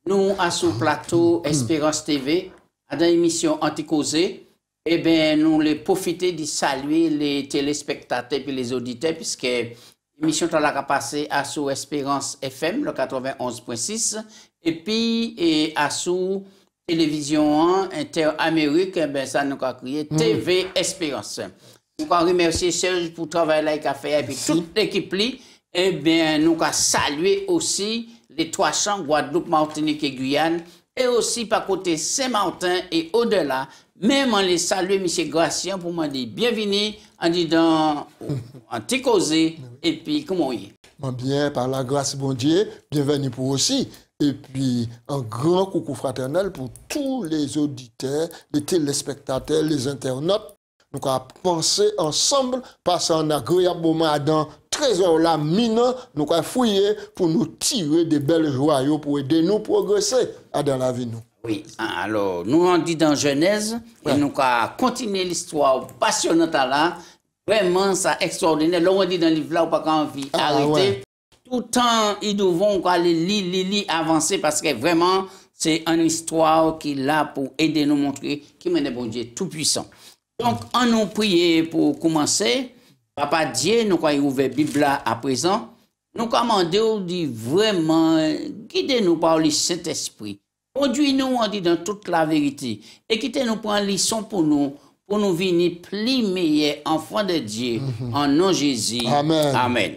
nous, à ce plateau Espérance TV, à dans l'émission Anticausé, eh bien, nous les profiter de saluer les téléspectateurs et les auditeurs, puisque l'émission a passé à sous Espérance FM, le 91.6, et puis à sous télévision Inter-Amérique, eh bien, ça nous a créé TV Espérance. Nous remercier Serge pour le travail qu'il a fait, et puis toute l'équipe, eh bien, nous avons salué aussi les trois champs, Guadeloupe, Martinique et Guyane, et aussi par côté Saint-Martin et au-delà, même en les saluer, M. Gracien, pour me dire bienvenue, en disant Anticausé, et puis comment il est. Bien, par la grâce, bon Dieu, bienvenue pour aussi. Et puis, un grand coucou fraternel pour tous les auditeurs, les téléspectateurs, les internautes. Nous avons pensé ensemble, passer un agréable moment dans trésor là minant, nous avons fouillé pour nous tirer des belles joyaux pour aider nous progresser dans la vie. Nous. Oui, alors nous on dit dans Genèse, et nous avons continué l'histoire passionnante là, vraiment ça extraordinaire. Là on dit dans le livre là, on n'a pas envie d'arrêter. Ouais. Tout le temps, ils devront aller lire, avancer parce que vraiment c'est une histoire qui est là pour aider nous montrer qui est bon Dieu tout puissant. Donc, on nous prie pour commencer. Papa Dieu, nous avons ouvert la Bible à présent. Nous commandons de vraiment guider-nous par le Saint-Esprit. Conduis-nous, on dit, dans toute la vérité. Et quittez-nous pour une leçon pour nous venir plus meilleurs enfants de Dieu. En nom de Jésus. Amen. Amen.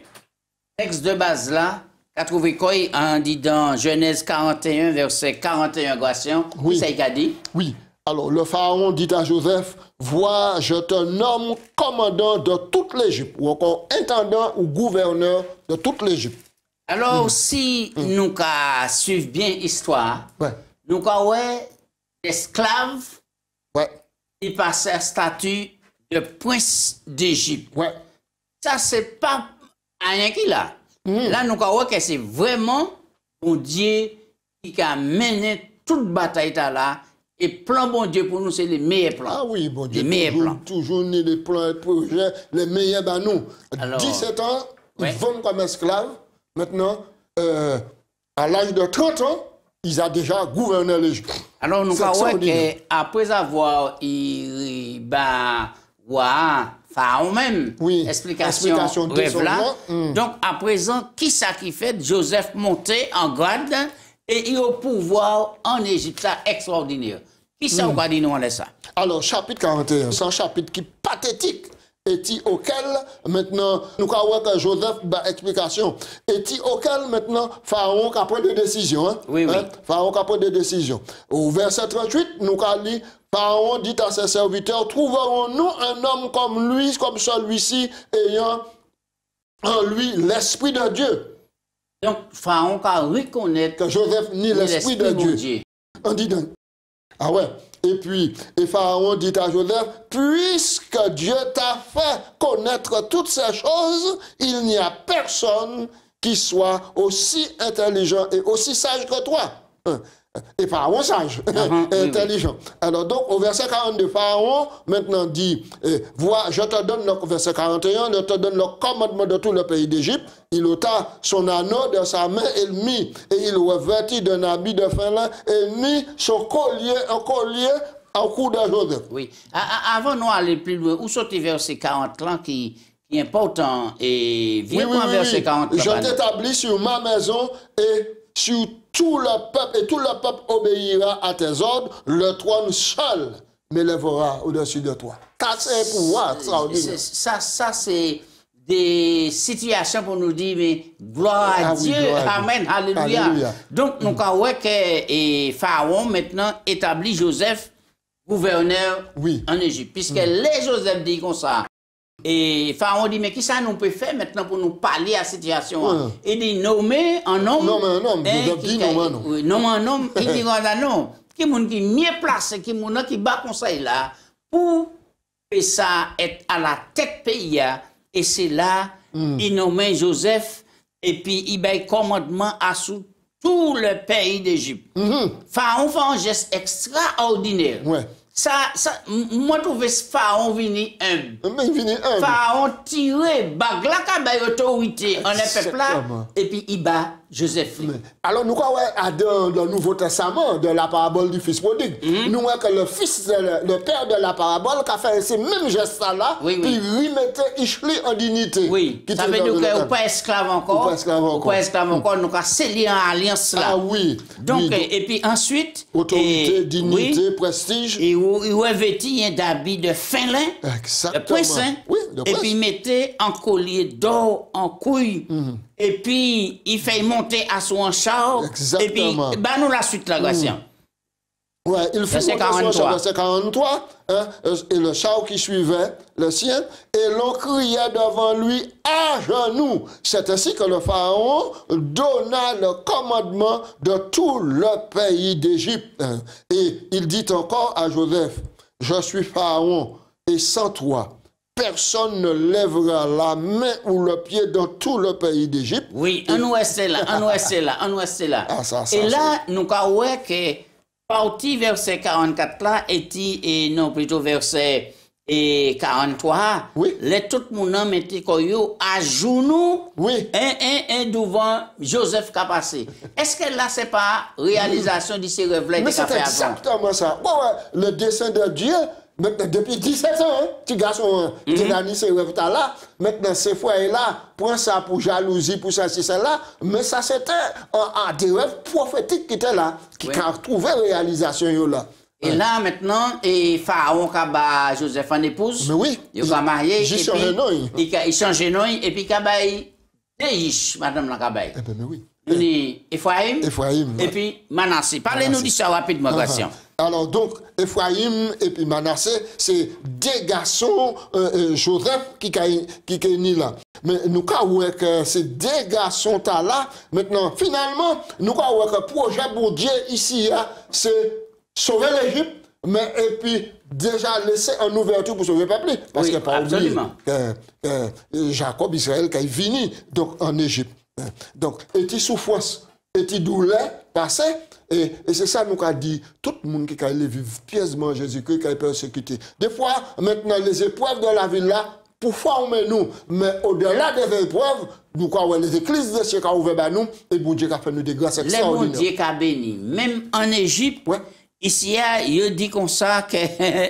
Texte de base là, qu'a trouvé quoi? On dit dans Genèse 41, verset 41, Gratien. Oui. Ça a dit? Oui. Alors, le pharaon dit à Joseph, vois, je te nomme commandant de toute l'Égypte, ou encore intendant ou gouverneur de toute l'Égypte. Alors, si nous suivons bien l'histoire, nous avons des esclaves qui passent un statut de prince d'Égypte. Ça, c'est pas rien qui là. Là, nous avons que c'est vraiment bon Dieu qui a mené toute bataille là. Et plan bon Dieu pour nous, c'est les meilleurs plans. Ah oui, bon Dieu. Les meilleurs plans. Toujours les plans et projets, les meilleurs ben nous. Alors, 17 ans, ils vont comme esclaves. Maintenant, à l'âge de 30 ans, ils ont déjà gouverné l'Égypte. Alors, nous voyons qu'après avoir Pharaon même, explication rêve là. Donc, à présent, qui ça qui fait? Joseph monté en grade. Et il a au pouvoir en Égypte, ça extraordinaire. Qui ça va dire nous en ça? Alors, chapitre 41, c'est un chapitre qui est pathétique. Et auquel, maintenant, nous avons que Joseph a explication. Et auquel, maintenant, Pharaon a pris des décisions. Hein? Oui, oui. Pharaon a pris des décisions. Au verset 38, nous avons dit, Pharaon dit à ses serviteurs, trouverons-nous un homme comme lui, comme celui-ci, ayant en lui l'esprit de Dieu. Donc, Pharaon a reconnu que Joseph ni l'esprit de Dieu. On dit donc. Ah ouais. Et puis, Pharaon dit à Joseph, puisque Dieu t'a fait connaître toutes ces choses, il n'y a personne qui soit aussi intelligent et aussi sage que toi. Et Pharaon sage, intelligent. Oui. Alors donc, au verset 42, Pharaon maintenant dit, vois, je te donne le verset 41, je te donne le commandement de tout le pays d'Égypte. Il ôta son anneau de sa main et il revêtit d'un habit de fin lin et mit son collier, un collier au cou de Joseph. Oui. Avant nous aller plus loin, où sont les versets 40 là qui est important et viens verset 40 là. Je t'établis sur ma maison et sur tout le peuple, et tout le peuple obéira à tes ordres, le trône seul m'élèvera au-dessus de toi. Ça, c'est pouvoir extraordinaire. Ça, c'est des situations pour nous dire, mais gloire à Dieu, amen, alléluia. Donc, nous avons que Pharaon maintenant établit Joseph gouverneur en Égypte, puisque les Joseph dit comme ça. Et Pharaon dit, mais qui ça nous peut faire maintenant pour nous parler à la situation? Il dit, nommer un homme. Nommer un homme. Nommer un homme. Il dit, non. Qui est mieux placé, qui est qui bat conseil là, pour que ça être à la tête pays. Et c'est là, il nomme Joseph, et puis il bat commandement à sous tout le pays d'Égypte. Pharaon fait un geste extraordinaire. Moi, je trouve Pharaon venu humble. Pharaon tiré, bagla ka bay autorité en un peuple là, et puis il bat Joseph. Alors, nous croyons dans le Nouveau Testament, de la parabole du fils prodigue, nous voyons que le père de la parabole, qui a fait ce même geste-là, puis remettait Ishli en dignité. Oui, ça veut dire qu'on n'est pas esclave encore. Pas esclave encore, nous avons scellé en alliance là. Ah oui. Donc, et puis ensuite. Autorité, dignité, prestige. Et vous revêtit un habit de fin lin. Exactement. De poisson. Oui, et puis mettez un collier d'or en couille. Et puis, il fait monter à son char. Exactement. Et puis, bah nous la suite, la Gratien. Ouais, il faut verset 43, hein, et le char qui suivait le sien, et l'on criait devant lui à genoux. C'est ainsi que le pharaon donna le commandement de tout le pays d'Égypte. Et il dit encore à Joseph, je suis pharaon, et sans toi, personne ne lèvera la main ou le pied dans tout le pays d'Égypte. Oui, on nous est là, on nous est là, on nous est là. Ah, ça, et là, nous avons que partie verset 44 là, et non, plutôt verset 43, les tout le monde mettait à genoux, un devant Joseph qui a passé. Est-ce que là, c'est pas réalisation de ces rêves-là? Mais c'est exactement ça. Bon, le dessein de Dieu, maintenant, depuis 17 ans, petit garçon, c'est là. Maintenant, ces fois-là, prend ça pour jalousie, pour ça, c'est ça là. Mais ça, c'était des rêves prophétiques qui étaient là, qui ont trouvé réalisation là. Et là, maintenant, Pharaon a Joseph en épouse. Mais oui. Il a marié. Il change de nom. Il change de nom. Et puis, il a madame la Kabaye. Eh bien, mais oui. Il est Ephraim. Et puis Manassé. Parlez-nous de ça rapidement, Gratien. Alors donc, Ephraim et puis Manassé, c'est des garçons, Joseph qui est né là. Mais nous avons que ces deux garçons là, maintenant, finalement, nous avons que le projet pour Dieu ici, c'est sauver l'Égypte, mais et puis déjà laisser en ouverture pour sauver le peuple. Parce que pas oublier que Jacob, Israël, qui est venu donc, en Égypte. Donc, et souffrance, et douleur passé, et c'est ça nous a dit, tout le monde qui a vivre pieusement Jésus-Christ, qui a persécuté. Des fois, maintenant, les épreuves de la vie là, pour former nous, mais au-delà des épreuves, nous avons les églises de Dieu qui ont ouvert nous, et bon Dieu qui a fait nous des grâces extraordinaires. Les bon Dieu qui a béni, même en Égypte, ici, il dit comme ça que...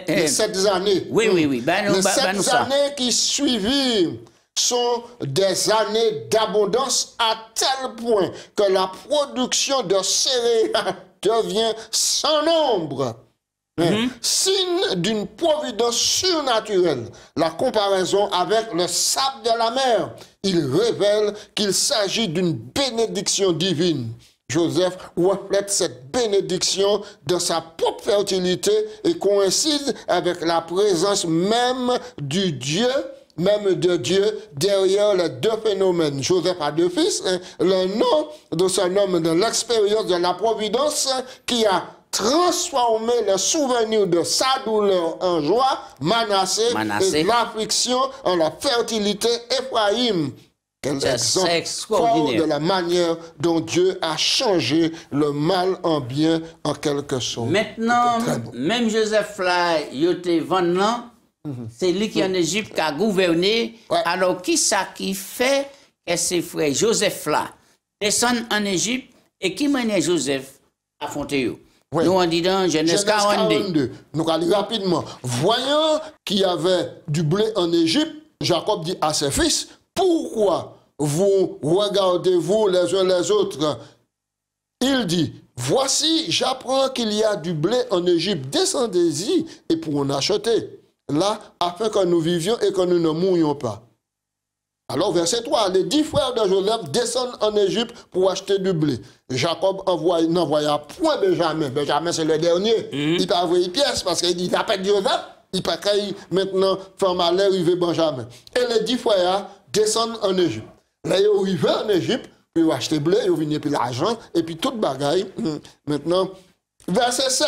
les 7 années. Oui. Les 7 années qui suivirent sont des années d'abondance à tel point que la production de céréales devient sans nombre. Signe d'une providence surnaturelle, la comparaison avec le sable de la mer, il révèle qu'il s'agit d'une bénédiction divine. Joseph reflète cette bénédiction dans sa propre fertilité et coïncide avec la présence même du Dieu, même de Dieu derrière les deux phénomènes. Joseph a 2 fils, le nom de son homme dans l'expérience de la providence qui a transformé le souvenir de sa douleur en joie, Manassé. Et l'affliction en la fertilité, Ephraim. Quel exemple fort de la manière dont Dieu a changé le mal en bien en quelque sorte. Maintenant, même Joseph là, il était vendant, c'est lui qui en Égypte qui a gouverné. Alors, qui ça qui fait que ses frères Joseph là descendent en Égypte et qui mène Joseph à Fontéo? Nous on dit dans Genèse 42. Nous allons rapidement. Voyant qu'il y avait du blé en Égypte, Jacob dit à ses fils, pourquoi vous regardez-vous les uns les autres? Il dit, voici, j'apprends qu'il y a du blé en Égypte, descendez-y et pour en acheter. Là, afin que nous vivions et que nous ne mourions pas. Alors, verset 3, les 10 frères de Joseph descendent en Égypte pour acheter du blé. Jacob n'envoya point Benjamin. Benjamin, c'est le dernier. Il n'a pas envoyé pièce parce qu'il appelle Joseph. Il n'a pas maintenant faire malheur, il veut Benjamin. Et les 10 frères descendent en Égypte. Là, ils arrivent en Égypte, puis ils achètent blé, ils viennent puis l'argent, et puis toute bagaille. Maintenant, verset 7.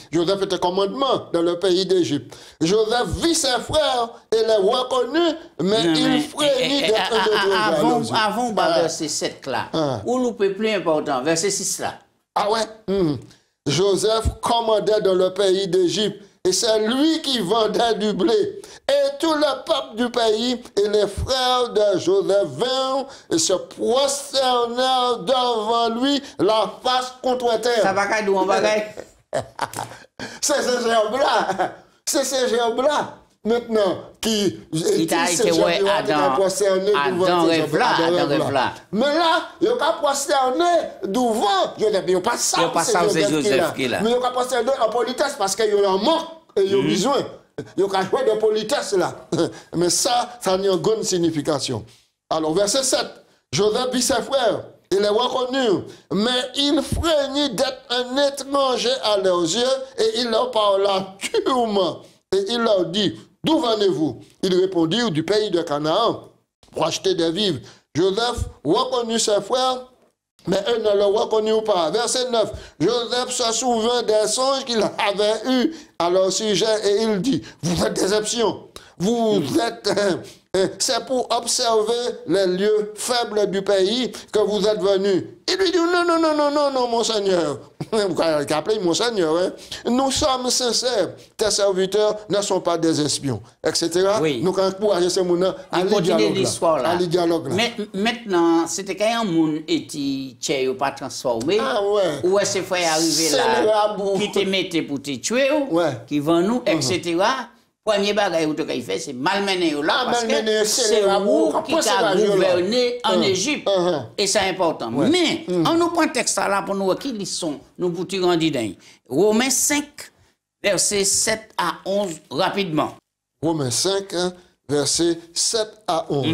Joseph était commandement dans le pays d'Égypte. Joseph vit ses frères et les reconnut, mais il frémit d'être de Avant, verset 7 là, ou le plus important, verset 6 là. Ah ouais? Joseph commandait dans le pays d'Égypte et c'est lui qui vendait du blé. Et tout le peuple du pays et les frères de Joseph vinrent et se prosternèrent devant lui, la face contre terre. Ça va qu'à on bagaille. C'est ces gens-là. C'est ces gens-là. Maintenant, qui il t'a été ouais Adam rêve là. Mais là, il a prosterné devant. Je ne dis pas ça. C'est Joseph qui est là. Mais il a prosterné en politesse parce qu'il y a un manque et il y a besoin. Il y a joué de politesse là. Mais ça a une grande signification. Alors, verset 7. Joseph dit ses frères. Il les reconnut, mais il frémit d'être un étranger à leurs yeux et il leur parla durement. Et il leur dit, d'où venez-vous? Ils répondirent, du pays de Canaan, pour acheter des vivres. Joseph reconnut ses frères, mais eux ne le reconnurent pas. Verset 9. Joseph se souvint des songes qu'il avait eus à leur sujet et il dit, vous êtes des espions, vous êtes... c'est pour observer les lieux faibles du pays que vous êtes venus. Il lui dit, non, mon Seigneur. Vous avez appelé mon Seigneur. Hein? Nous sommes sincères. Tes serviteurs ne sont pas des espions. Etc. Oui. Nous, quand on encourage ces gens-là, à dialogue là. Mais maintenant, c'était quand un monde était pas transformé. Ah ouais. Où est-ce qu'il faut arriver là? Qui te mettait pour te tuer, qui vend nous, etc. Premier bagage que tu fais, c'est malmener là, parce que c'est vous qui a gouverné en Égypte. Et c'est important. Ouais. Mais, on nous prend un texte là pour nous, qui sont, nous pour tirer en didin. Romains 5, versets 7 à 11, rapidement. Romains 5, versets 7 à 11.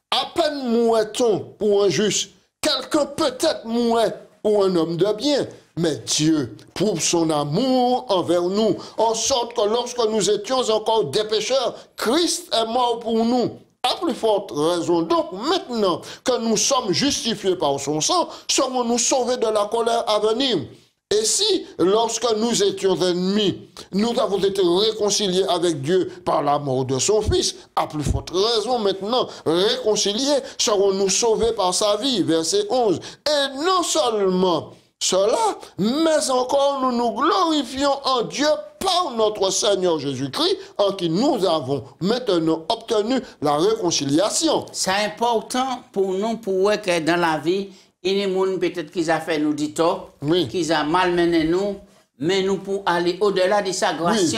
À peine mouait-on pour un juste, quelqu'un peut-être mouait pour un homme de bien. Mais Dieu prouve son amour envers nous, en sorte que lorsque nous étions encore des pécheurs, Christ est mort pour nous. À plus forte raison, donc maintenant que nous sommes justifiés par son sang, serons-nous sauvés de la colère à venir. Et si, lorsque nous étions ennemis, nous avons été réconciliés avec Dieu par la mort de son Fils, à plus forte raison maintenant, réconciliés, serons-nous sauvés par sa vie. Verset 11. Et non seulement cela, mais encore nous nous glorifions en Dieu par notre Seigneur Jésus-Christ, en qui nous avons maintenant obtenu la réconciliation. C'est important pour nous, pour que dans la vie, il y a des gens peut-être qui ont fait nous du tort, qui ont malmené nous, mais nous pour aller au-delà de sa grâce,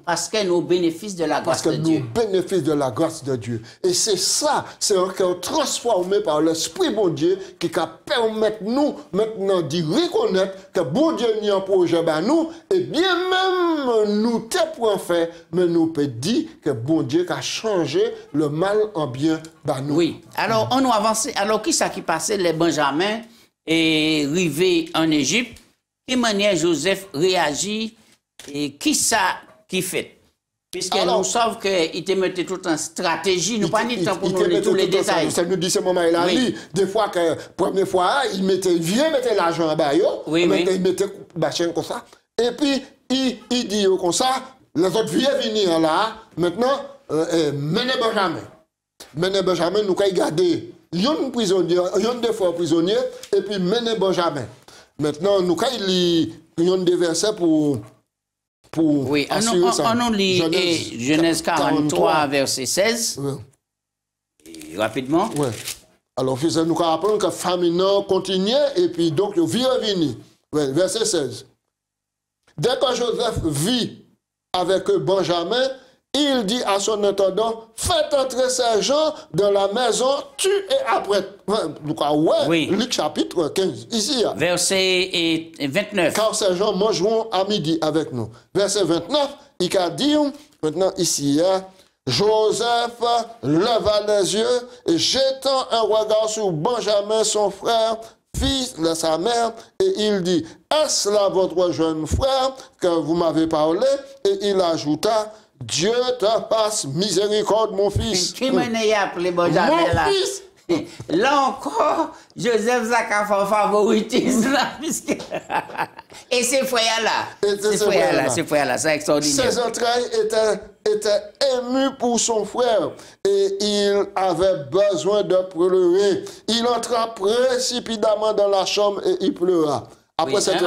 parce que nous bénéficions de la grâce de Dieu. Parce que nous bénéficions de la grâce de Dieu. Et c'est ça, c'est un cœur transformé par l'Esprit bon Dieu qui permet nous maintenant de reconnaître que bon Dieu n'y a un projet à nous, et bien même nous t'es point fait, mais nous peut dire que bon Dieu a changé le mal en bien à nous. Oui, alors on nous avance. Alors qui ça qui passait les Benjamins et arrivé en Égypte? Quelle manière Joseph réagit et qui ça qui fait? Puisque nous savons qu'il te mettait tout en stratégie, nous pas ni temps pour nous donner tous les détails. Ça nous dit ce moment, il a dit, des fois que, première fois, il vient mettre l'argent en bas, il mettait bachin comme ça, et puis il dit comme ça, les autres viennent venir là, maintenant, menez Benjamin, nous avons gardé, il y a un prisonnier, il y a deux fois prisonnier, et puis menez Benjamin. Maintenant, nous avons des versets pour assurer ça. On lit Genèse 43, verset 16. Oui. Rapidement. Oui. Alors, nous rappelons que la famine continuait et puis donc, il vit revenir. Oui, verset 16. Dès que Joseph vit avec Benjamin, il dit à son intendant, faites entrer ces gens dans la maison, tu et après. Luc chapitre 15, ici. Verset 29. Car ces gens mangeront à midi avec nous. Verset 29, il a dit, maintenant ici, Joseph leva les yeux et jetant un regard sur Benjamin, son frère, fils de sa mère, et il dit, est-ce là votre jeune frère que vous m'avez parlé? Et il ajouta, Dieu te passe miséricorde, mon fils. Qui m'a appelé Benjamin là? Fils. Là encore, Joseph Zaka fait favoritisme là, puisque... Et ces frères-là, c'est extraordinaire. Ses entrailles étaient émues pour son frère et il avait besoin de pleurer. Il entra précipitamment dans la chambre et il pleura. Après cette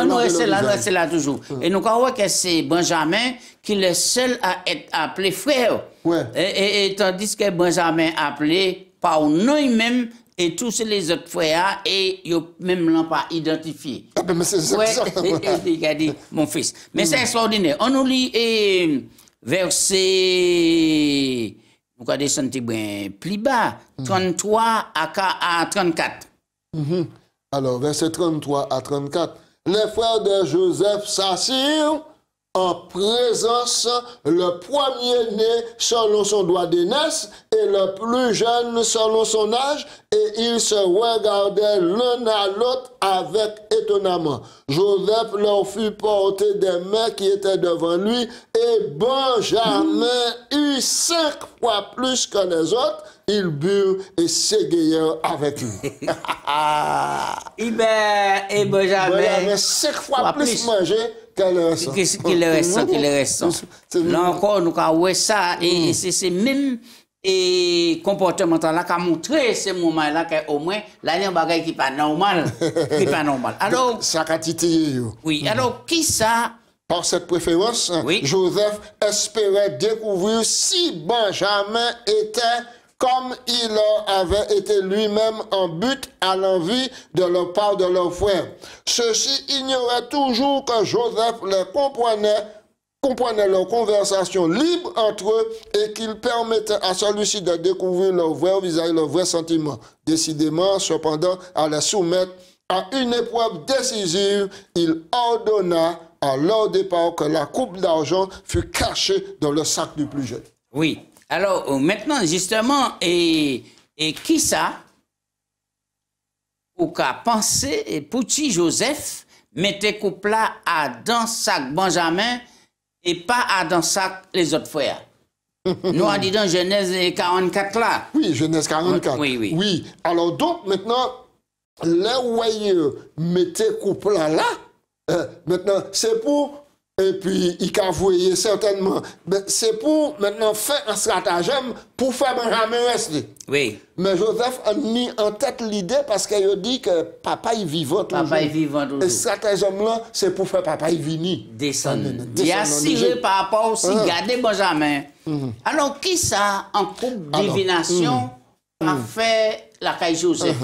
c'est là toujours. Et nous croyons que c'est Benjamin qui est le seul à être appelé frère. Ouais. Et tandis que Benjamin appelé par nom même et tous les autres frères et ils même l'ont pas identifié. Ah ben mais c'est ça. Il a dit mon fils. Mais c'est extraordinaire. On nous lit verset vous allez descendre plus bas 33 à 34. Alors, verset 33 à 34. Les frères de Joseph s'assirent en présence, le premier-né selon son droit d'aînesse et le plus jeune selon son âge, et ils se regardaient l'un à l'autre avec étonnement. Joseph leur fit porter des mets qui étaient devant lui, et Benjamin eut 5 fois plus que les autres. Ils burent et s'égayèrent avec lui. Et Benjamin 5 fois plus mangé que le restant. Qu'il reste. Là encore, nous avons ça, et c'est même comportement là qui a montré ce moment-là qu'au moins, là, il y a un bagage qui n'est pas normal. Alors, ça a titillé. Oui, alors, qui ça? Par cette préférence, Joseph espérait découvrir si Benjamin était comme il avait été lui-même en but à l'envie de leur part de leur frère. Ceux-ci ignoraient toujours que Joseph les comprenait leur conversation libre entre eux et qu'il permettait à celui-ci de découvrir leur vrai visage, leur vrai sentiment. Décidément, cependant, à les soumettre à une épreuve décisive, il ordonna à leur départ que la coupe d'argent fût cachée dans le sac du plus jeune. Oui. Alors, maintenant, justement, et qui ça? Ou qu'a pensé, et petit Joseph, mettait couple là à dans sac Benjamin et pas à dans sac les autres frères. Nous on dit dans Genèse 44 là. Oui, Genèse 44. Oui. Alors donc, maintenant, là où il mettait couple là, maintenant, c'est pour... Et puis, il a voué certainement. C'est pour maintenant faire un stratagème pour faire Benjamin rester. Oui. Mais Joseph a mis en tête l'idée parce qu'il dit que papa est vivant toujours. Papa est vivant toujours. Et ce stratagème-là, c'est pour faire papa est venu. Descendre. Il a assuré par rapport aussi, garder Benjamin. Alors, qui ça, en coupe divination, a fait la caille Joseph?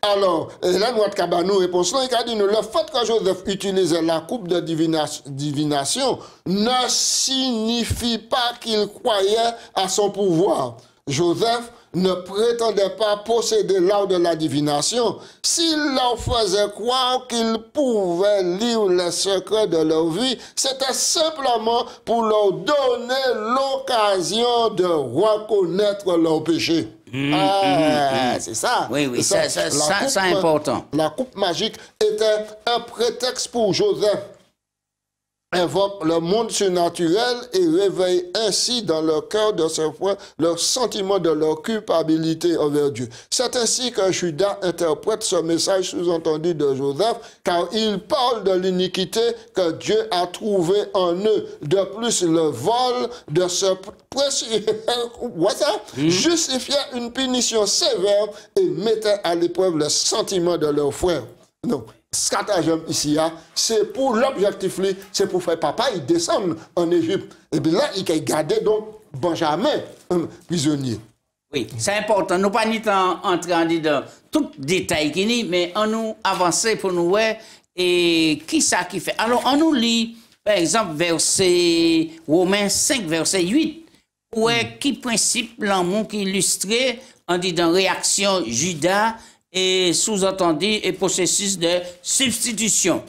Alors, là, notre cabanou réponse là, il a dit, le fait que Joseph utilisait la coupe de divination ne signifie pas qu'il croyait à son pouvoir. Joseph ne prétendait pas posséder l'art de la divination. S'il leur faisait croire qu'il pouvait lire les secrets de leur vie, c'était simplement pour leur donner l'occasion de reconnaître leurs péchés. C'est ça. Oui, c'est important. La coupe magique était un prétexte pour Joseph. Invoque le monde surnaturel et réveille ainsi dans le cœur de ses frères leur sentiment de leur culpabilité envers Dieu. C'est ainsi que Judas interprète ce message sous-entendu de Joseph, car il parle de l'iniquité que Dieu a trouvée en eux. De plus, le vol de ce précieux justifiait une punition sévère et mettait à l'épreuve le sentiment de leurs frères. Non. Stratagème ici, c'est pour l'objectif, c'est pour faire papa, il descend en Égypte. Et bien là, il a gardé donc Benjamin, un prisonnier. Oui, c'est important. Nous ne pouvons pas entrer dans tout détail, mais on nous avancer pour nous voir et qui ça qui fait. Alors, on nous lit, par exemple, verset Romains 5, verset 8, où est qui principe l'amour qui illustré, on dit dans réaction Judas, et sous-entendu et processus de substitution.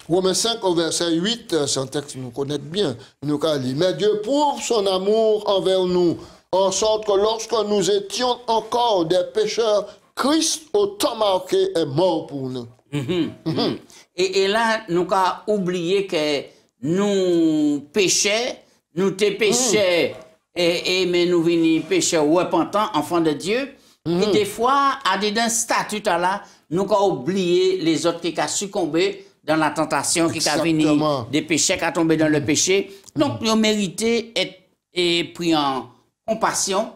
Romains 5 au verset 8, c'est un texte que nous connaissons bien. Nous dit, mais Dieu prouve son amour envers nous, en sorte que lorsque nous étions encore des pécheurs, Christ au temps marqué est mort pour nous. Et là, nous avons oublié que nous péchons, nous te péchons, mais nous venons pécheurs repentants, enfants de Dieu. Et des fois, à des statut là, nous avons oublié les autres qui ont succombé dans la tentation, qui ont venu des péchés, qui ont tombé dans le péché. Donc, nous méritons être pris en compassion,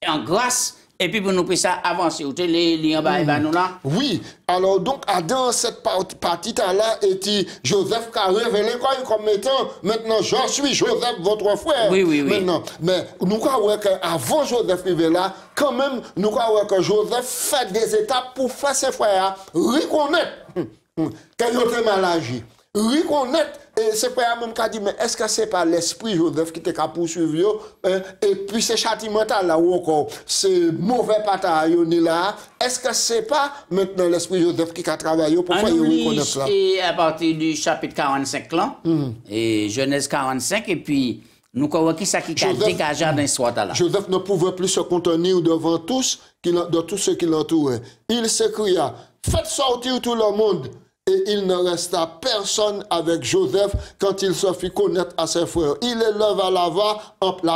en grâce, Et puis pour nous puissions avancer, vous les liens nous là? Oui, alors donc, dans cette partie-là, et Joseph a révélé comme étant, maintenant, je suis Joseph, votre frère. Oui. Maintenant, mais nous croyons qu'avant Joseph arrivé là, quand même, nous croyons que Joseph fait des étapes pour faire ses frères reconnaître qu'il était mal agi. Reconnaître, et c'est pas même qui dit, mais est-ce que c'est pas l'esprit Joseph qui t'a poursuivi, et puis c'est châtimental là, ou encore, c'est mauvais bataille là, est-ce que c'est pas maintenant l'esprit Joseph qui a travaillé pour faire reconnaître ça? Et à partir du chapitre 45 là, et Genèse 45, et puis nous croyons qui ça qui a dégagé dans l'histoire là. Joseph ne pouvait plus se contenir devant tous, de tous ceux qui l'entouraient. Il s'écria, faites sortir tout le monde. Et il ne resta personne avec Joseph quand il se fit connaître à ses frères. Il éleva la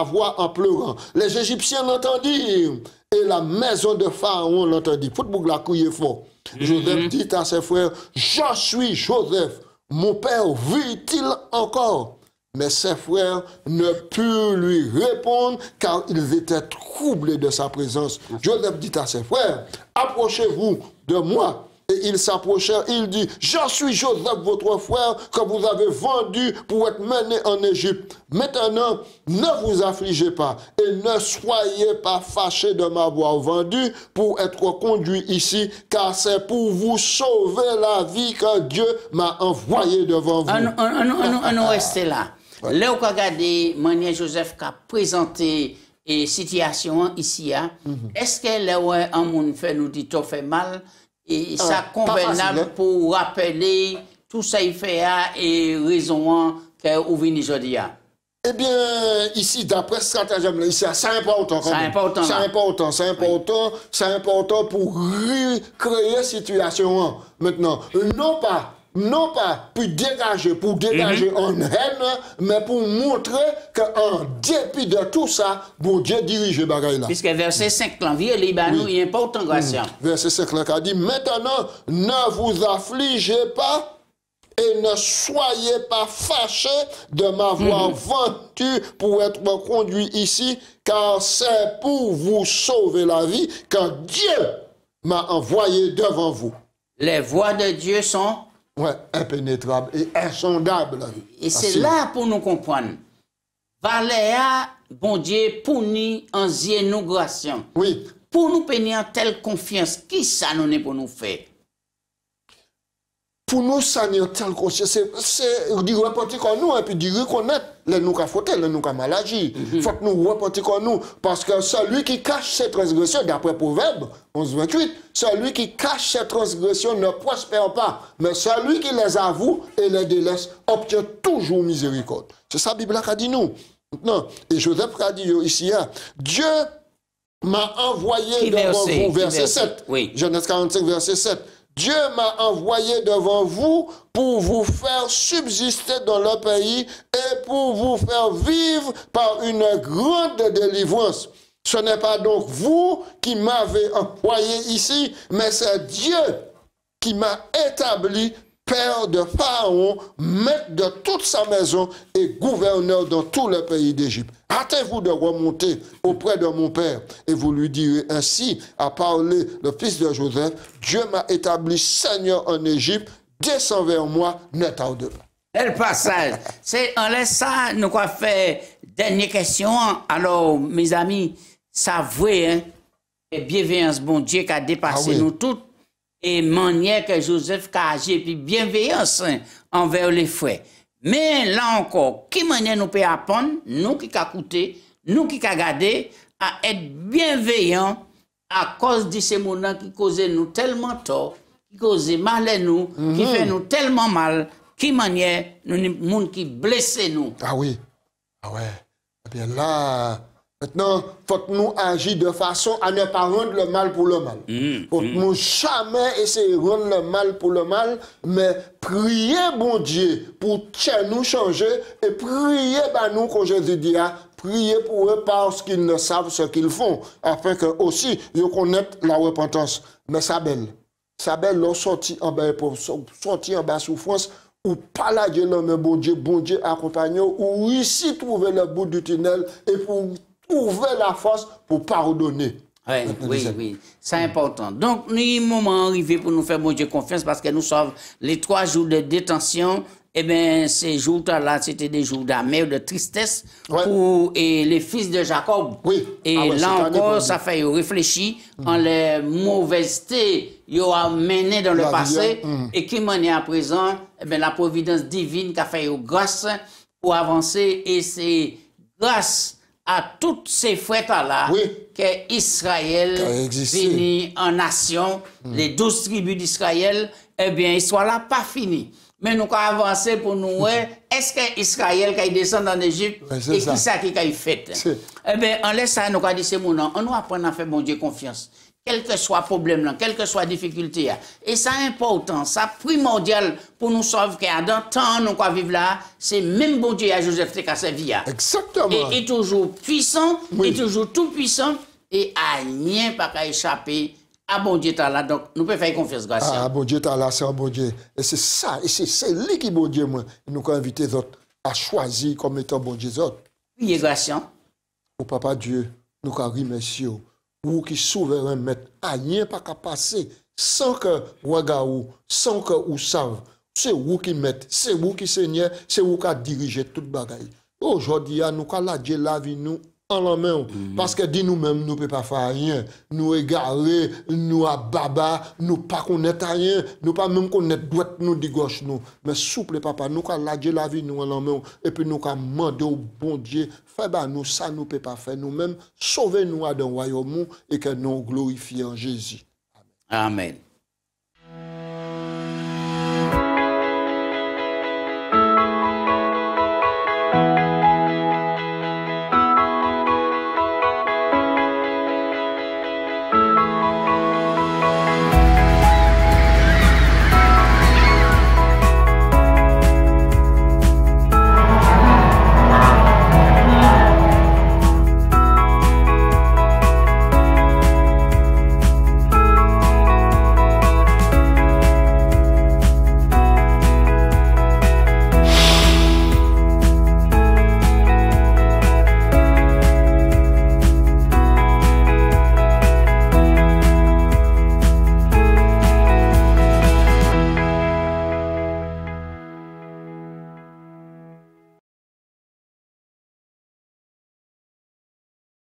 voix en pleurant. Les Égyptiens l'entendirent et la maison de Pharaon l'entendit. Football la crié fort. Joseph dit à ses frères, je suis Joseph. Mon père vit-il encore? Mais ses frères ne purent lui répondre car ils étaient troublés de sa présence. Joseph dit à ses frères, approchez-vous de moi. Et ils s'approchèrent, il dit, je suis Joseph, votre frère, que vous avez vendu pour être mené en Égypte. Maintenant, ne vous affligez pas et ne soyez pas fâchés de m'avoir vendu pour être conduit ici, car c'est pour vous sauver la vie que Dieu m'a envoyé devant vous. On reste là. Là où on regarde manière Joseph qui a présenté la situation ici, est-ce que là où un monde fait nous dit tout fait mal? Et ça convenable pour rappeler tout ça il fait et raison que vous venez aujourd'hui. Eh bien, ici, d'après ce stratagème, ici, c'est important. C'est important pour recréer situation. Maintenant, non pas pour dégager en haine, mais pour montrer qu'en dépit de tout ça, bon Dieu dirige les bagailles là. Puisque verset 5 là, il est important, grâce. Verset 5 là, a dit, maintenant, ne vous affligez pas et ne soyez pas fâchés de m'avoir vendu pour être conduit ici, car c'est pour vous sauver la vie que Dieu m'a envoyé devant vous. Les voies de Dieu sont impénétrables et insondables. Et c'est là pour nous comprendre. Valéa, bon Dieu, pour nous en nous grâce. Oui. Pour nous payer en telle confiance, qui ça nous est pour nous faire? Pour nous, ça n'est telle conscience, c'est dire repentir comme nous, et puis dire reconnaître les nous qui fauté, les nous qui mal agi. Il faut que nous repentir comme nous, parce que celui qui cache ses transgressions, d'après Proverbe 11-28, celui qui cache ses transgressions ne prospère pas, mais celui qui les avoue et les délaisse obtient toujours miséricorde. C'est ça la Bible qui a dit nous. Maintenant, et Joseph a dit ici, Dieu m'a envoyé devant vous, verset 7, Genèse 45, verset 7. Dieu m'a envoyé devant vous pour vous faire subsister dans le pays et pour vous faire vivre par une grande délivrance. Ce n'est pas donc vous qui m'avez envoyé ici, mais c'est Dieu qui m'a établi père de Pharaon, maître de toute sa maison et gouverneur dans tout le pays d'Égypte. Hâtez-vous de remonter auprès de mon père et vous lui direz ainsi, a parlé le fils de Joseph, Dieu m'a établi Seigneur en Égypte, descends vers moi, ne tarde pas. Quel passage. C'est en laisse ça, nous quoi faire dernière question. Alors, mes amis, ça vrai, hein, et bienveillance, bon Dieu, qui a dépassé nous toutes. Et manière que Joseph a agi, et puis bienveillance envers les frères. Mais là encore, qui manière nous peut apprendre, nous qui a écouté, nous qui a gardé, à être bienveillants à cause de ces moments qui causent nous tellement tort, qui causent mal à nous, qui fait nous tellement mal, qui manière nous, monde qui blesse nous. Ah oui. Ah ouais. Eh bien là, maintenant, faut que nous agir de façon à ne pas rendre le mal pour le mal. Faut que nous jamais essayer de rendre le mal pour le mal, mais prier, bon Dieu, pour nous changer et prier, nous, comme Jésus dit, prier pour eux parce qu'ils ne savent ce qu'ils font, afin que aussi, ils connaissent la repentance. Mais ça belle, leur sorti en bas souffrance, ou pas la Dieu, mais bon Dieu accompagne, ou ici trouver le bout du tunnel et pour trouver la force pour pardonner. Oui. C'est important. Donc, nous, il moment arrivé pour nous faire bon Dieu confiance parce que nous sommes les 3 jours de détention. Eh bien, ces jours-là, c'était des jours d'amer, de tristesse pour les fils de Jacob. Oui. Et là encore, ça fait réfléchir en les mauvaisetés qu'ils ont menées dans le passé et qui menait à présent, eh bien, la providence divine qui a fait grâce pour avancer. Et c'est grâce à toutes ces fêtes-là que Israël finit en nation, les 12 tribus d'Israël, eh bien, l'histoire là pas finie. Mais nous avons avancé pour nous, est-ce que Israël qui descend en Égypte et qui ça qui a fait? Eh bien, en laisse ça, nous avons dit, c'est mon nom, on nous apprend à faire bon Dieu confiance. Quel que soit le problème, quelle que soit la difficulté. Et ça important, ça primordial pour nous sauver que dans le temps nous qu'on vivre là, c'est même bon Dieu à Joseph qui a servi. Exactement. Et toujours puissant, et toujours tout puissant, et à rien pas qu'à échapper. Ah bon Dieu t'as là, donc nous pouvons faire confiance, grâce. Ah bon Dieu t'as là, c'est un bon Dieu. Et c'est ça, et c'est lui qui bon Dieu, moi. Nous avons invité les autres à choisir comme étant bon Dieu. Oui, grâce. Au Papa Dieu, nous avons remercié. Ou qui souverain maître, rien pas qu'à passer sans que regardez, sans que vous savez. C'est vous qui mettez, c'est vous qui Seigneur, c'est vous qui dirigez toute bagaille. Aujourd'hui, nous avons la vie nous en la main. Parce que dit nous-mêmes, nous ne pouvons pas faire rien. Nous égarer, nous à baba, nous pas connaître rien, nous pas même connaître droite, nous dit gauche, nous. Mais souple, papa, nous avons la vie nous en la main. Et puis nous avons demandé au bon Dieu, fais nous ça, nous ne pouvons pas faire nous-mêmes. Sauvez-nous dans le royaume et que nous glorifions Jésus. Amen.